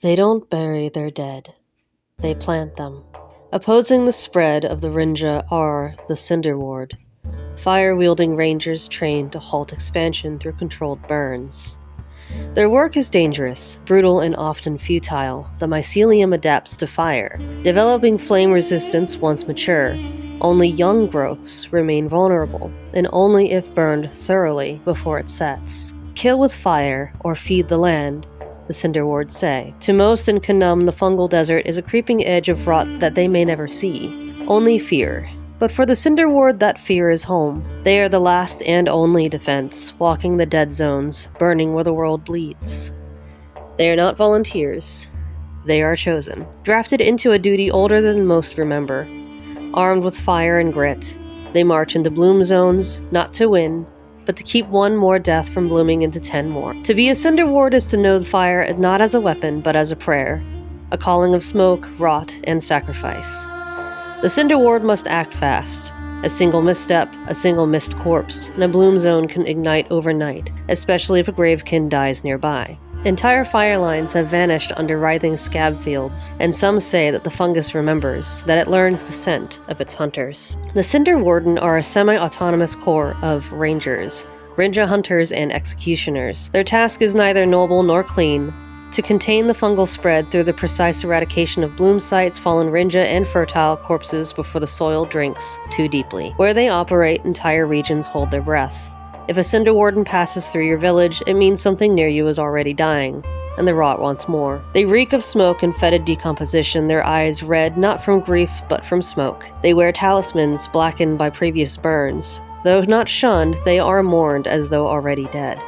They don't bury their dead. They plant them. Opposing the spread of the Rinja are the Cinderwarden, fire-wielding rangers trained to halt expansion through controlled burns. Their work is dangerous, brutal, and often futile. The mycelium adapts to fire, developing flame resistance once mature. Only young growths remain vulnerable, and only if burned thoroughly before it sets. Kill with fire, or feed the land, the Cinderwarden say. To most in Khnum, the fungal desert is a creeping edge of rot that they may never see. Only fear. But for the Cinderwarden, that fear is home. They are the last and only defense, walking the dead zones, burning where the world bleeds. They are not volunteers. They are chosen, drafted into a duty older than most remember. Armed with fire and grit, they march into bloom zones, not to win, but to keep one more death from blooming into 10 more. To be a Cinderwarden is to know fire not as a weapon, but as a prayer, a calling of smoke, rot, and sacrifice. The Cinderwarden must act fast. A single misstep, a single missed corpse, and a bloom zone can ignite overnight, especially if a gravekin dies nearby. Entire fire lines have vanished under writhing scab fields, and some say that the fungus remembers, that it learns the scent of its hunters. The Cinderwarden are a semi-autonomous corps of rangers, Rinja hunters and executioners. Their task is neither noble nor clean, to contain the fungal spread through the precise eradication of bloom sites, fallen Rinja, and fertile corpses before the soil drinks too deeply. Where they operate, entire regions hold their breath. If a Cinderwarden passes through your village, it means something near you is already dying, and the rot wants more. They reek of smoke and fetid decomposition, their eyes red not from grief but from smoke. They wear talismans blackened by previous burns. Though not shunned, they are mourned as though already dead.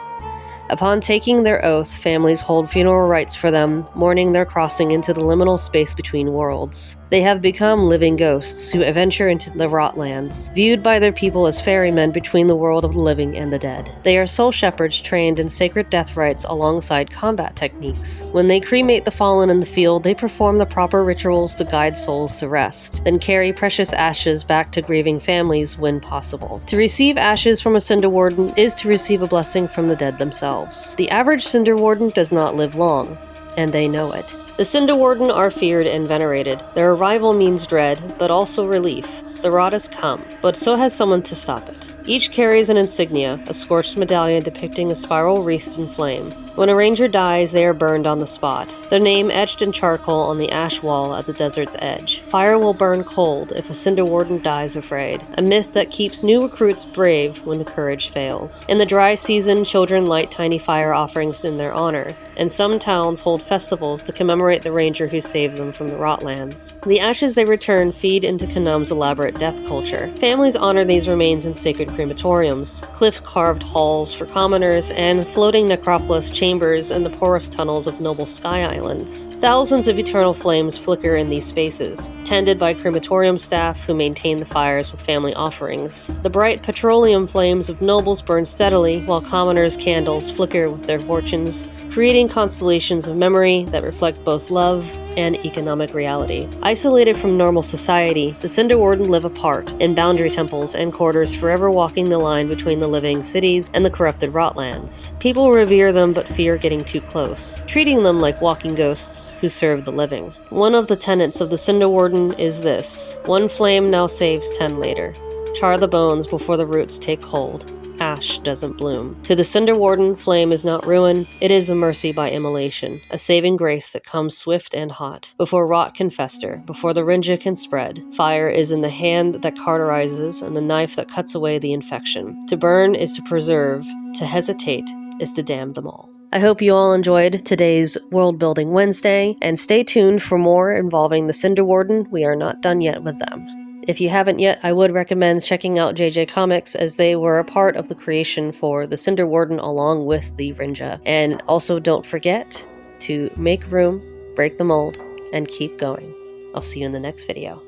Upon taking their oath, families hold funeral rites for them, mourning their crossing into the liminal space between worlds. They have become living ghosts who venture into the Rotlands, viewed by their people as ferrymen between the world of the living and the dead. They are soul shepherds trained in sacred death rites alongside combat techniques. When they cremate the fallen in the field, they perform the proper rituals to guide souls to rest, then carry precious ashes back to grieving families when possible. To receive ashes from a Cinderwarden is to receive a blessing from the dead themselves. The average Cinderwarden does not live long, and they know it. The Cinderwarden are feared and venerated. Their arrival means dread, but also relief. The rot has come, but so has someone to stop it. Each carries an insignia, a scorched medallion depicting a spiral wreathed in flame. When a ranger dies, they are burned on the spot, their name etched in charcoal on the ash wall at the desert's edge. Fire will burn cold if a Cinderwarden dies afraid, a myth that keeps new recruits brave when the courage fails. In the dry season, children light tiny fire offerings in their honor, and some towns hold festivals to commemorate the ranger who saved them from the Rotlands. The ashes they return feed into Khnum's elaborate death culture. Families honor these remains in sacred crematoriums, cliff-carved halls for commoners, and floating necropolis chambers in the porous tunnels of noble sky islands. Thousands of eternal flames flicker in these spaces, tended by crematorium staff who maintain the fires with family offerings. The bright petroleum flames of nobles burn steadily, while commoners' candles flicker with their fortunes, creating constellations of memory that reflect both love and economic reality. Isolated from normal society, the Cinderwarden live apart, in boundary temples and quarters, forever walking the line between the living cities and the corrupted Rotlands. People revere them but fear getting too close, treating them like walking ghosts who serve the living. One of the tenets of the Cinderwarden is this: one flame now saves 10 later. Char the bones before the roots take hold. Ash doesn't bloom. To the Cinderwarden, flame is not ruin, it is a mercy by immolation, a saving grace that comes swift and hot. Before rot can fester, before the Rinja can spread, fire is in the hand that cauterizes and the knife that cuts away the infection. To burn is to preserve, to hesitate is to damn them all. I hope you all enjoyed today's World Building Wednesday, and stay tuned for more involving the Cinderwarden. We are not done yet with them. If you haven't yet, I would recommend checking out JJ Comics, as they were a part of the creation for the Cinderwarden along with the Rinja. And also don't forget to make room, break the mold, and keep going. I'll see you in the next video.